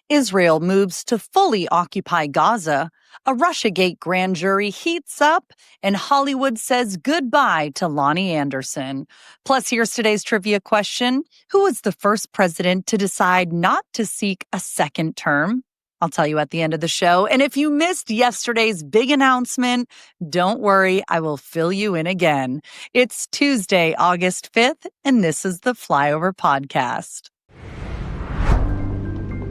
Israel moves to fully occupy Gaza, a Russiagate grand jury heats up, and Hollywood says goodbye to Loni Anderson. Plus, here's today's trivia question. Who was the first president to decide not to seek a second term? I'll tell you at the end of the show. And if you missed yesterday's big announcement, don't worry, I will fill you in again. It's Tuesday, August 5th, and this is the Flyover Podcast.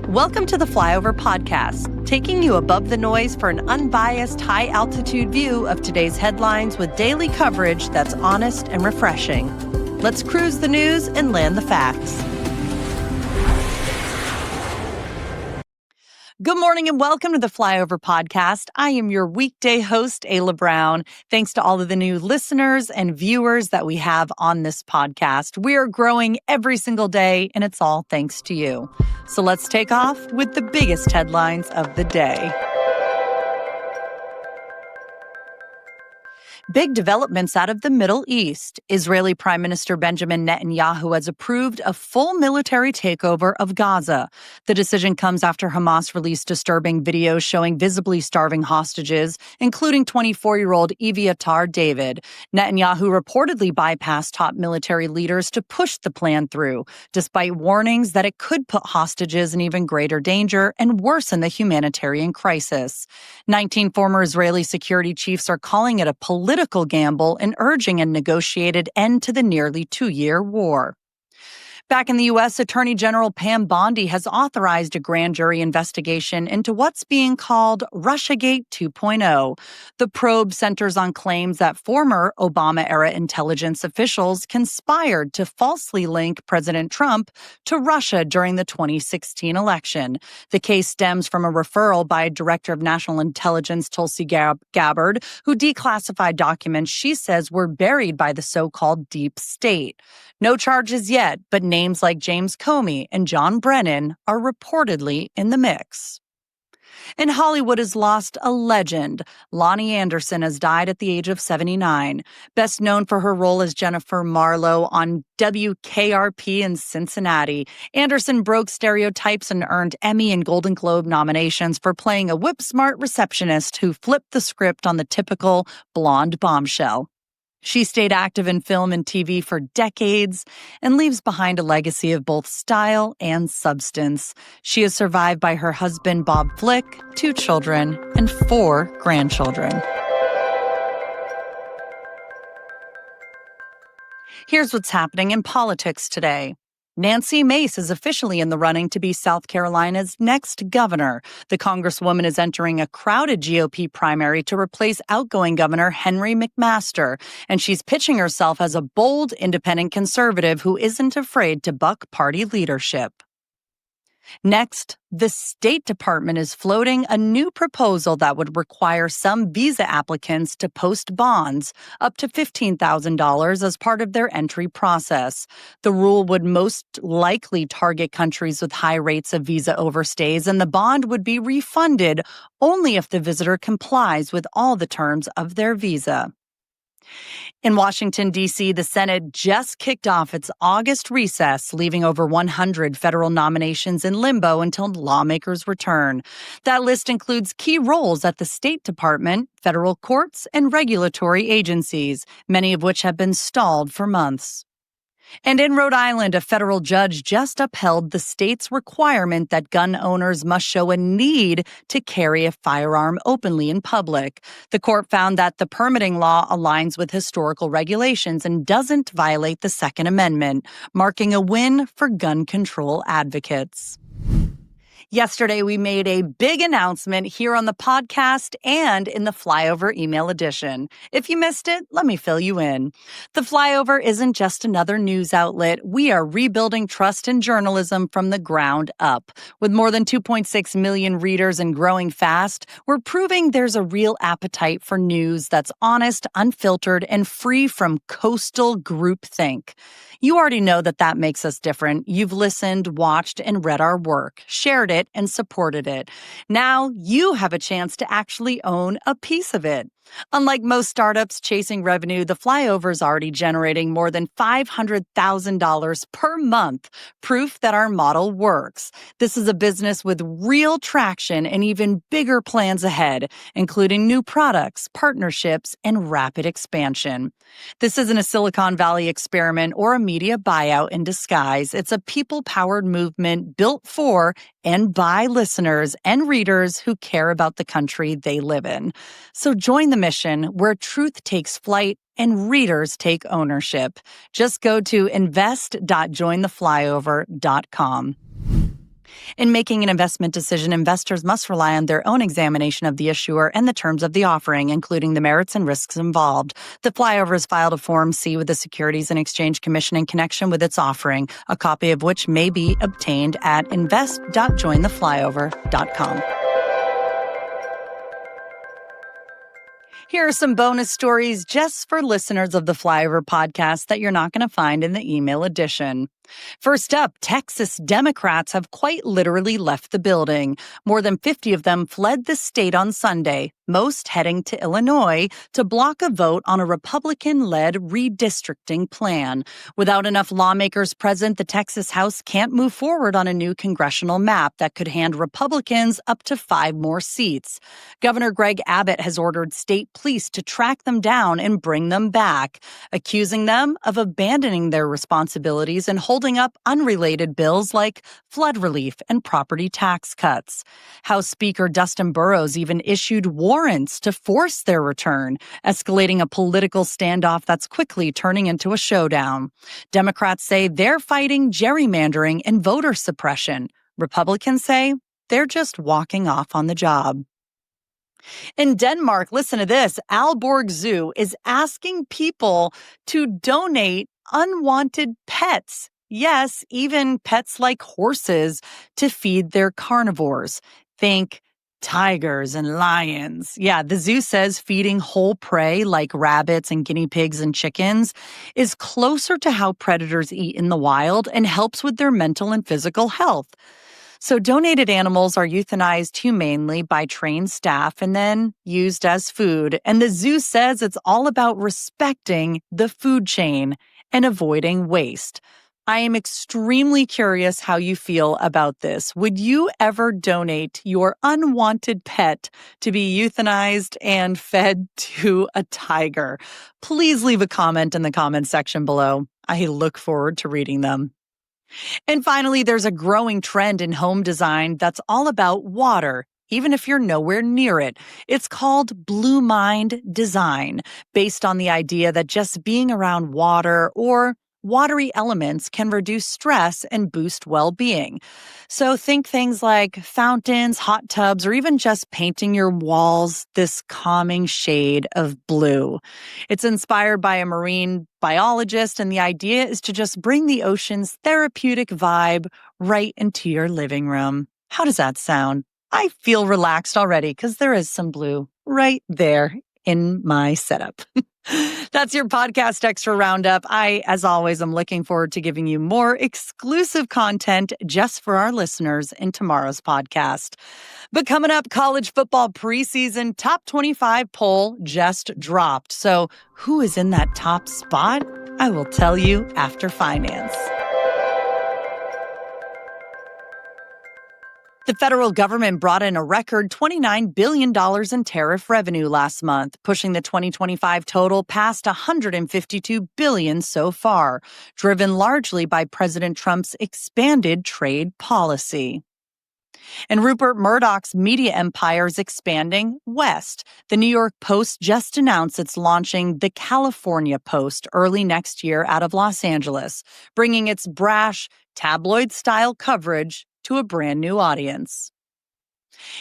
Welcome to the Flyover Podcast, taking you above the noise for an unbiased, high-altitude view of today's headlines with daily coverage that's honest and refreshing. Let's cruise the news and land the facts. Good morning and welcome to the Flyover Podcast. I am your weekday host, Ayla Brown. Thanks to all of the new listeners and viewers that we have on this podcast. We are growing every single day, and it's all thanks to you. So let's take off with the biggest headlines of the day. Big developments out of the Middle East. Israeli Prime Minister Benjamin Netanyahu has approved a full military takeover of Gaza. The decision comes after Hamas released disturbing videos showing visibly starving hostages, including 24-year-old Eviatar David. Netanyahu reportedly bypassed top military leaders to push the plan through, despite warnings that it could put hostages in even greater danger and worsen the humanitarian crisis. 19 former Israeli security chiefs are calling it a political gamble and urging a negotiated end to the nearly 2-year war. Back in the U.S., Attorney General Pam Bondi has authorized a grand jury investigation into what's being called Russiagate 2.0. The probe centers on claims that former Obama-era intelligence officials conspired to falsely link President Trump to Russia during the 2016 election. The case stems from a referral by Director of National Intelligence Tulsi Gabbard, who declassified documents she says were buried by the so-called deep state. No charges yet, but names like James Comey and John Brennan are reportedly in the mix. And Hollywood has lost a legend. Loni Anderson has died at the age of 79. Best known for her role as Jennifer Marlowe on WKRP in Cincinnati, Anderson broke stereotypes and earned Emmy and Golden Globe nominations for playing a whip-smart receptionist who flipped the script on the typical blonde bombshell. She stayed active in film and TV for decades and leaves behind a legacy of both style and substance. She is survived by her husband, Bob Flick, 2 children, and 4 grandchildren. Here's what's happening in politics today. Nancy Mace is officially in the running to be South Carolina's next governor. The Congresswoman is entering a crowded GOP primary to replace outgoing Governor Henry McMaster, and she's pitching herself as a bold, independent conservative who isn't afraid to buck party leadership. Next, the State Department is floating a new proposal that would require some visa applicants to post bonds up to $15,000 as part of their entry process. The rule would most likely target countries with high rates of visa overstays, and the bond would be refunded only if the visitor complies with all the terms of their visa. In Washington, D.C., the Senate just kicked off its August recess, leaving over 100 federal nominations in limbo until lawmakers return. That list includes key roles at the State Department, federal courts, and regulatory agencies, many of which have been stalled for months. And in Rhode Island, a federal judge just upheld the state's requirement that gun owners must show a need to carry a firearm openly in public. The court found that the permitting law aligns with historical regulations and doesn't violate the Second Amendment, marking a win for gun control advocates. Yesterday, we made a big announcement here on the podcast and in the Flyover email edition. If you missed it, let me fill you in. The Flyover isn't just another news outlet. We are rebuilding trust in journalism from the ground up. With more than 2.6 million readers and growing fast, we're proving there's a real appetite for news that's honest, unfiltered, and free from coastal groupthink. You already know that makes us different. You've listened, watched, and read our work, shared it, and supported it. Now you have a chance to actually own a piece of it. Unlike most startups chasing revenue, the Flyover is already generating more than $500,000 per month, proof that our model works. This is a business with real traction and even bigger plans ahead, including new products, partnerships, and rapid expansion. This isn't a Silicon Valley experiment or a media buyout in disguise. It's a people-powered movement built for and by listeners and readers who care about the country they live in. So join the mission where truth takes flight and readers take ownership. Just go to invest.jointheflyover.com. In making an investment decision, investors must rely on their own examination of the issuer and the terms of the offering, including the merits and risks involved. The Flyover has filed a Form C with the Securities and Exchange Commission in connection with its offering, a copy of which may be obtained at invest.jointheflyover.com. Here are some bonus stories just for listeners of the Flyover podcast that you're not going to find in the email edition. First up, Texas Democrats have quite literally left the building. More than 50 of them fled the state on Sunday, most heading to Illinois to block a vote on a Republican-led redistricting plan. Without enough lawmakers present, the Texas House can't move forward on a new congressional map that could hand Republicans up to 5 more seats. Governor Greg Abbott has ordered state police to track them down and bring them back, accusing them of abandoning their responsibilities and holding up unrelated bills like flood relief and property tax cuts. House Speaker Dustin Burrows even issued warrants to force their return, escalating a political standoff that's quickly turning into a showdown. Democrats say they're fighting gerrymandering and voter suppression. Republicans say they're just walking off on the job. In Denmark, listen to this, Aalborg Zoo is asking people to donate unwanted pets. Yes, even pets like horses to feed their carnivores. Think tigers and lions. Yeah, the zoo says feeding whole prey like rabbits and guinea pigs and chickens is closer to how predators eat in the wild and helps with their mental and physical health. So donated animals are euthanized humanely by trained staff and then used as food. And the zoo says it's all about respecting the food chain and avoiding waste. I am extremely curious how you feel about this. Would you ever donate your unwanted pet to be euthanized and fed to a tiger? Please leave a comment in the comment section below. I look forward to reading them. And finally, there's a growing trend in home design that's all about water, even if you're nowhere near it. It's called Blue Mind Design, based on the idea that just being around water or watery elements can reduce stress and boost well-being. So think things like fountains, hot tubs, or even just painting your walls this calming shade of blue. It's inspired by a marine biologist, and the idea is to just bring the ocean's therapeutic vibe right into your living room. How does that sound? I feel relaxed already because there is some blue right there in my setup. That's your podcast extra roundup. I, as always, am looking forward to giving you more exclusive content just for our listeners in tomorrow's podcast. But coming up, college football preseason top 25 poll just dropped. So who is in that top spot? I will tell you after finance. The federal government brought in a record $29 billion in tariff revenue last month, pushing the 2025 total past $152 billion so far, driven largely by President Trump's expanded trade policy. And Rupert Murdoch's media empire is expanding west. The New York Post just announced it's launching the California Post early next year out of Los Angeles, bringing its brash, tabloid-style coverage to a brand new audience.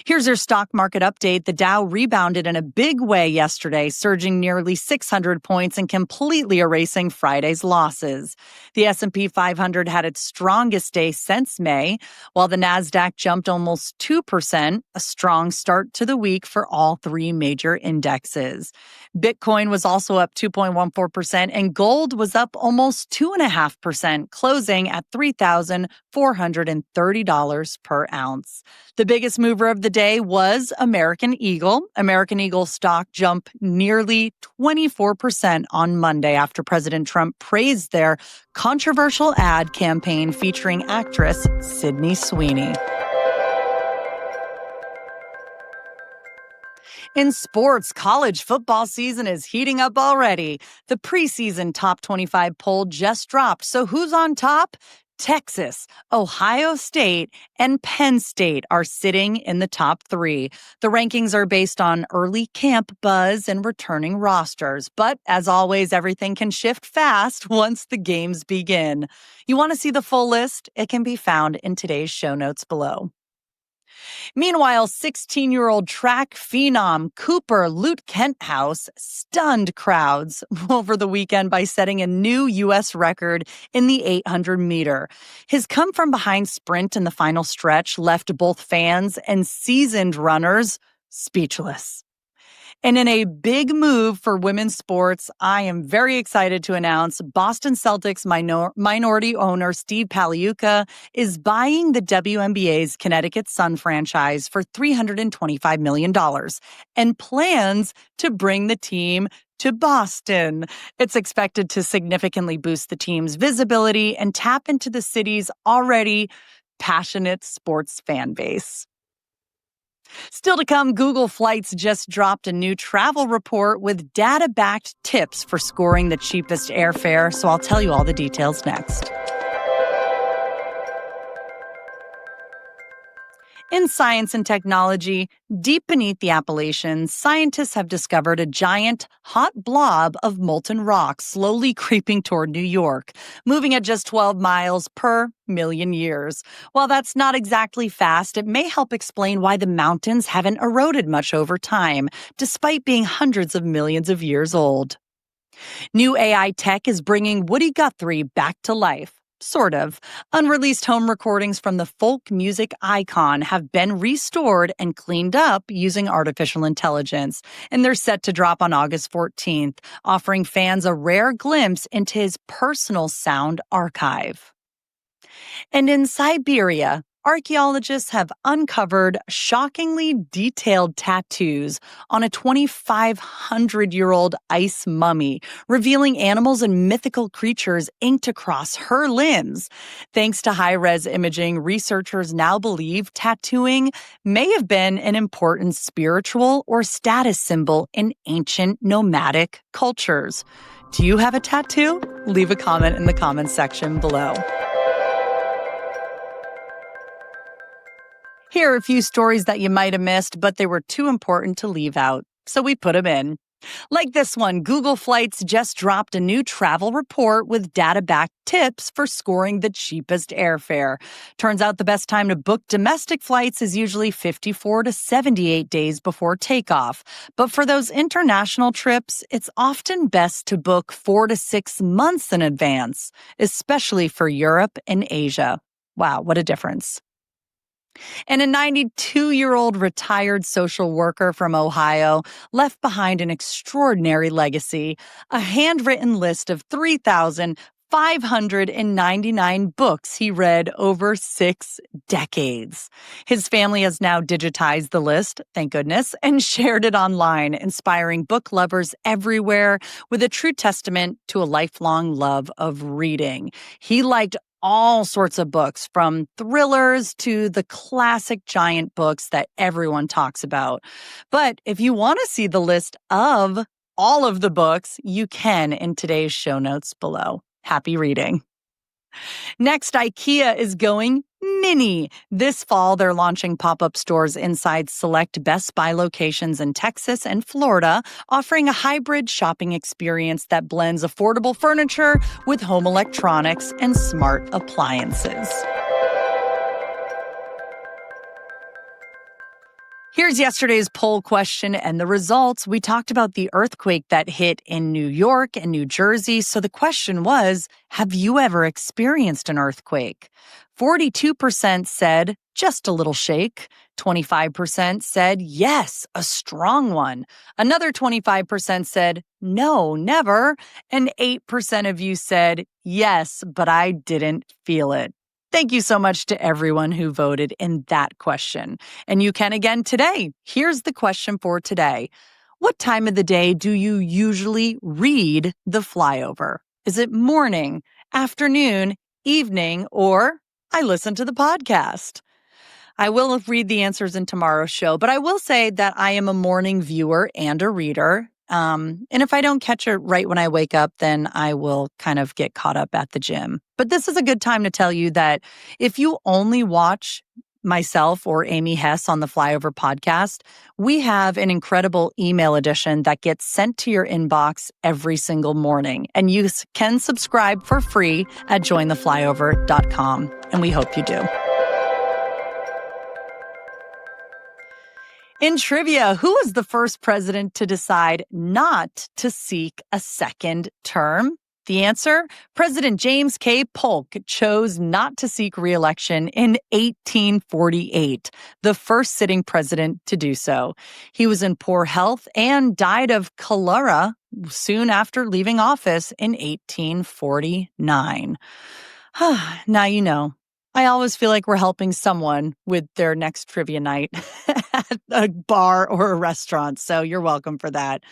Here's your stock market update. The Dow rebounded in a big way yesterday, surging nearly 600 points and completely erasing Friday's losses. The S&P 500 had its strongest day since May, while the Nasdaq jumped almost 2%, a strong start to the week for all 3 major indexes. Bitcoin was also up 2.14%, and gold was up almost 2.5%, closing at $3,430 per ounce. The biggest mover mover of the day was American Eagle. American Eagle stock jumped nearly 24% on Monday after President Trump praised their controversial ad campaign featuring actress Sydney Sweeney. In sports, college football season is heating up already. The preseason top 25 poll just dropped. So who's on top? Texas, Ohio State, and Penn State are sitting in the top 3. The rankings are based on early camp buzz and returning rosters. But as always, everything can shift fast once the games begin. You want to see the full list? It can be found in today's show notes below. Meanwhile, 16-year-old track phenom Cooper Lute Kenthouse stunned crowds over the weekend by setting a new U.S. record in the 800-meter. His come-from-behind sprint in the final stretch left both fans and seasoned runners speechless. And in a big move for women's sports, I am very excited to announce Boston Celtics minority owner Steve Paliuca is buying the WNBA's Connecticut Sun franchise for $325 million and plans to bring the team to Boston. It's expected to significantly boost the team's visibility and tap into the city's already passionate sports fan base. Still to come, Google Flights just dropped a new travel report with data-backed tips for scoring the cheapest airfare, so I'll tell you all the details next. In science and technology, deep beneath the Appalachians, scientists have discovered a giant, hot blob of molten rock slowly creeping toward New York, moving at just 12 miles per million years. While that's not exactly fast, it may help explain why the mountains haven't eroded much over time, despite being hundreds of millions of years old. New AI tech is bringing Woody Guthrie back to life. Sort of. Unreleased home recordings from the folk music icon have been restored and cleaned up using artificial intelligence, and they're set to drop on August 14th, offering fans a rare glimpse into his personal sound archive. And in Siberia, archaeologists have uncovered shockingly detailed tattoos on a 2,500-year-old ice mummy, revealing animals and mythical creatures inked across her limbs. Thanks to high-res imaging, researchers now believe tattooing may have been an important spiritual or status symbol in ancient nomadic cultures. Do you have a tattoo? Leave a comment in the comments section below. Here are a few stories that you might have missed, but they were too important to leave out, so we put them in. Like this one, Google Flights just dropped a new travel report with data-backed tips for scoring the cheapest airfare. Turns out the best time to book domestic flights is usually 54 to 78 days before takeoff. But for those international trips, it's often best to book 4 to 6 months in advance, especially for Europe and Asia. Wow, what a difference. And a 92-year-old retired social worker from Ohio left behind an extraordinary legacy, a handwritten list of 3,599 books he read over 6 decades. His family has now digitized the list, thank goodness, and shared it online, inspiring book lovers everywhere with a true testament to a lifelong love of reading. He liked all sorts of books, from thrillers to the classic giant books that everyone talks about. But if you want to see the list of all of the books, you can in today's show notes below. Happy reading. Next, IKEA is going mini. This fall, they're launching pop-up stores inside select Best Buy locations in Texas and Florida, offering a hybrid shopping experience that blends affordable furniture with home electronics and smart appliances. Here's yesterday's poll question and the results. We talked about the earthquake that hit in New York and New Jersey. So the question was, have you ever experienced an earthquake? 42% said just a little shake. 25% said yes, a strong one. Another 25% said no, never. And 8% of you said yes, but I didn't feel it. Thank you so much to everyone who voted in that question. And you can again today. Here's the question for today. What time of the day do you usually read the Flyover? Is it morning, afternoon, evening, or I listen to the podcast? I will read the answers in tomorrow's show, but I will say that I am a morning viewer and a reader. And if I don't catch it right when I wake up, then I will kind of get caught up at the gym. But this is a good time to tell you that if you only watch myself or Amy Hess on the Flyover podcast, we have an incredible email edition that gets sent to your inbox every single morning. And you can subscribe for free at jointheflyover.com. And we hope you do. In trivia, who was the first president to decide not to seek a second term? The answer, President James K. Polk chose not to seek re-election in 1848, the first sitting president to do so. He was in poor health and died of cholera soon after leaving office in 1849. Now you know. I always feel like we're helping someone with their next trivia night at a bar or a restaurant. So you're welcome for that.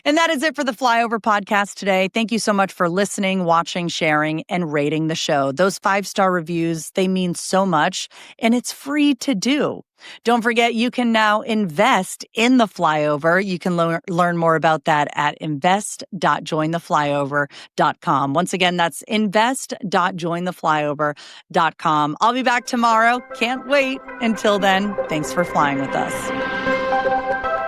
And that is it for the Flyover podcast today. Thank you so much for listening, watching, sharing, and rating the show. Those 5-star reviews, they mean so much, and it's free to do. Don't forget, you can now invest in the Flyover. You can learn more about that at invest.jointheflyover.com. Once again, that's invest.jointheflyover.com. I'll be back tomorrow. Can't wait. Until then, thanks for flying with us.